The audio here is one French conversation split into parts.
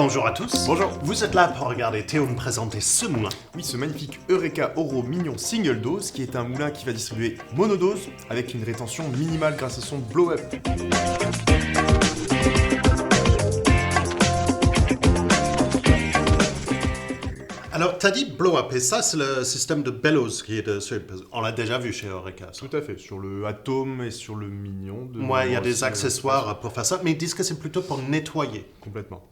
Bonjour à tous. Bonjour. Vous êtes là pour regarder Théo me présenter ce moulin. Oui, ce magnifique Eureka Oro Mignon Single Dose, qui est un moulin qui va distribuer monodose avec une rétention minimale grâce à son blow-up. Alors, t'as dit blow-up, et ça, c'est le système de bellows qui est dessus. On l'a déjà vu chez Eureka. Ça. Tout à fait, sur le Atom et sur le Mignon. Ouais, il y a des accessoires pour faire ça, mais ils disent que c'est plutôt pour nettoyer. Complètement.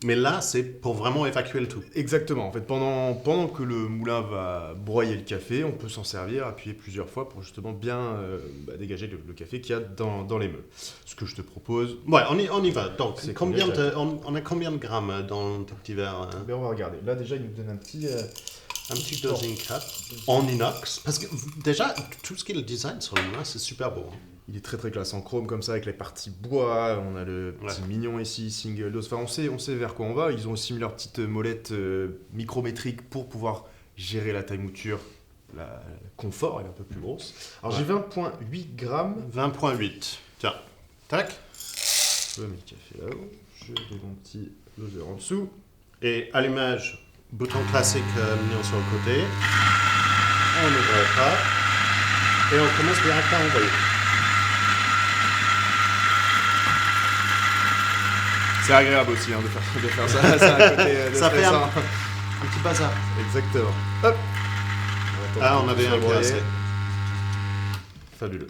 Mais là, c'est pour vraiment évacuer le tout. Exactement, en fait, pendant que le moulin va broyer le café, on peut s'en servir, appuyer plusieurs fois pour justement bien dégager le café qu'il y a dans les meules. Ce que je te propose... Ouais, on y va. Donc, C'est on a combien de grammes dans ton petit verre Ben, on va regarder. Là, déjà, il nous donne un petit dosing cup en inox. Parce que déjà, tout ce qui est le design sur le moulin, c'est super beau. Hein. Il est très très classe en chrome comme ça avec les parties bois, on a le petit Mignon ici, single dose, enfin on sait vers quoi on va. Ils ont aussi mis leur petite molette micrométrique pour pouvoir gérer la taille mouture, le confort elle est un peu plus grosse. Alors j'ai 20,8 grammes. 20,8. Tiens, tac. Je mets le café là-haut, je mets mon petit doseur en dessous. Et allumage, bouton classique Mignon sur le côté. On ouvre le pas. Et on commence direct à envoyer. C'est agréable aussi de faire ça, c'est un côté ça fait stressant. un petit bazar. Exactement. Hop. Ah, on avait un cassé. Fabuleux.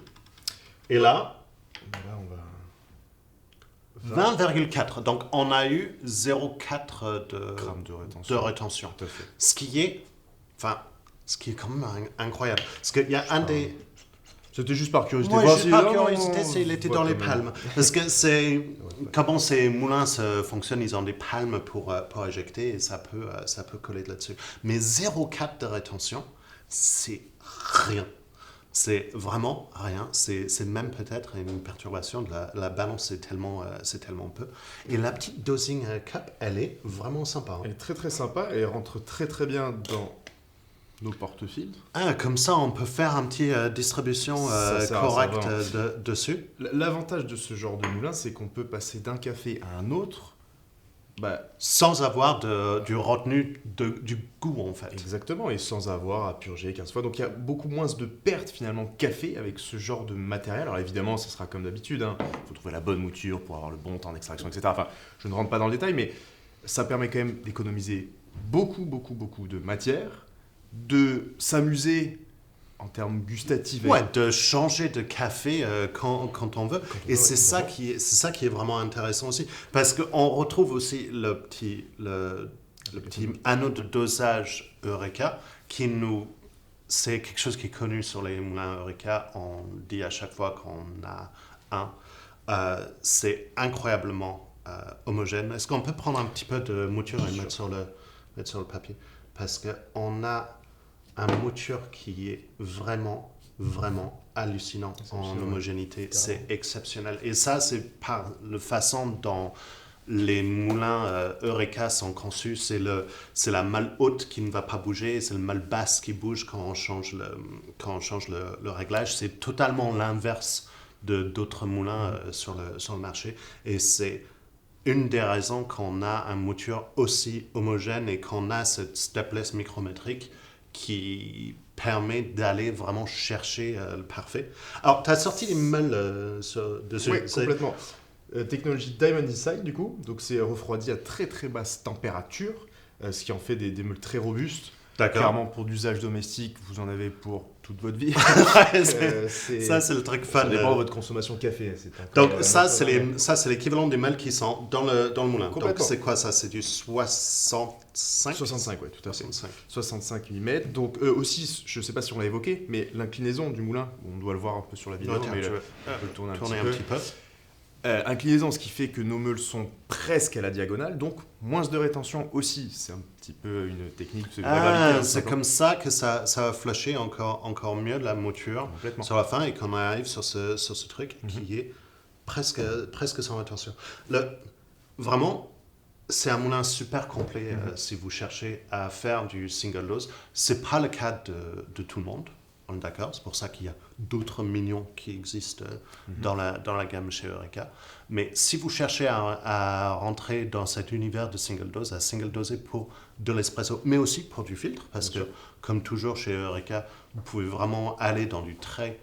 Et là, on va... 20,4. Donc on a eu 0,4 grammes de rétention. Tout à fait. Ce qui est quand même incroyable. Parce qu'il y a un des... C'était juste par curiosité. Moi, juste par curiosité, il était dans les palmes. Parce que c'est... Comment ces moulins fonctionnent, ils ont des palmes pour éjecter et ça peut coller là-dessus. Mais 0,4 de rétention, c'est rien. C'est vraiment rien. C'est même peut-être une perturbation de la balance, c'est tellement peu. Et la petite dosing cup, elle est vraiment sympa. Hein. Elle est très très sympa, elle rentre très très bien dans nos porte-fils. Ah, comme ça, on peut faire un petit distribution correcte dessus. L'avantage de ce genre de moulin, c'est qu'on peut passer d'un café à un autre. Sans avoir du retenu du goût, en fait. Exactement, et sans avoir à purger 15 fois. Donc il y a beaucoup moins de pertes finalement café avec ce genre de matériel. Alors évidemment, ça sera comme d'habitude. Il faut trouver la bonne mouture pour avoir le bon temps d'extraction, etc. Enfin, je ne rentre pas dans le détail, mais ça permet quand même d'économiser beaucoup de matière, de s'amuser en termes gustatifs. Ouais, de changer de café quand on veut. Et c'est ça qui est vraiment intéressant aussi. Parce qu'on retrouve aussi le petit anneau de dosage Eureka c'est quelque chose qui est connu sur les moulins Eureka. On dit à chaque fois qu'on a un. C'est incroyablement homogène. Est-ce qu'on peut prendre un petit peu de mouture et mettre sur le papier? Parce qu'on a une mouture qui est vraiment hallucinant en homogénéité. C'est exceptionnel. Et ça, c'est par la façon dont les moulins Eureka sont conçus. C'est la malle haute qui ne va pas bouger, et c'est la malle basse qui bouge quand on change le réglage. C'est totalement l'inverse d'autres moulins sur le marché. Et c'est une des raisons qu'on a une mouture aussi homogène et qu'on a cette stepless micrométrique qui permet d'aller vraiment chercher le parfait. Alors, tu as sorti les meules dessus. Oui, complètement. Technologie Diamond Inside, du coup. Donc, c'est refroidi à très très basse température, ce qui en fait des meules très robustes. D'accord. Clairement, pour d'usage domestique, vous en avez pour toute votre vie. Ça, c'est le truc fun. Ça dépend de votre consommation de café. Donc, ça, c'est l'équivalent des meules qui sont dans le moulin. Donc, c'est quoi ça? C'est du 65? 65, oui, tout à fait. 65. 65 mm. Donc, aussi, je ne sais pas si on l'a évoqué, mais l'inclinaison du moulin, on doit le voir un peu sur la vidéo, mais je peux le tourner un petit peu. Inclinaison, ce qui fait que nos meules sont presque à la diagonale, donc moins de rétention aussi. C'est un petit peu une technique de gravité. C'est comme ça que ça va flusher encore mieux la mouture sur la fin et qu'on arrive sur ce truc qui est presque sans rétention. Vraiment, c'est un moulin super complet si vous cherchez à faire du single dose. C'est pas le cas de tout le monde. on est d'accord. C'est pour ça qu'il y a d'autres mignons qui existent dans la gamme chez Eureka. Mais si vous cherchez à rentrer dans cet univers de single dose, à single doser pour de l'espresso, mais aussi pour du filtre, parce que comme toujours chez Eureka, vous pouvez vraiment aller dans du très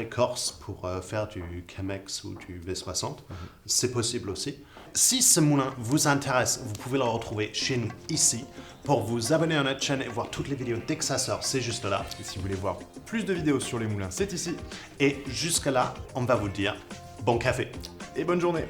corse pour faire du Chemex ou du V60. C'est possible aussi. Si ce moulin vous intéresse, vous pouvez le retrouver chez nous ici. Pour vous abonner à notre chaîne et voir toutes les vidéos dès que ça sort, c'est juste là. Et si vous voulez voir plus de vidéos sur les moulins, c'est ici. Et jusque là, on va vous dire bon café et bonne journée.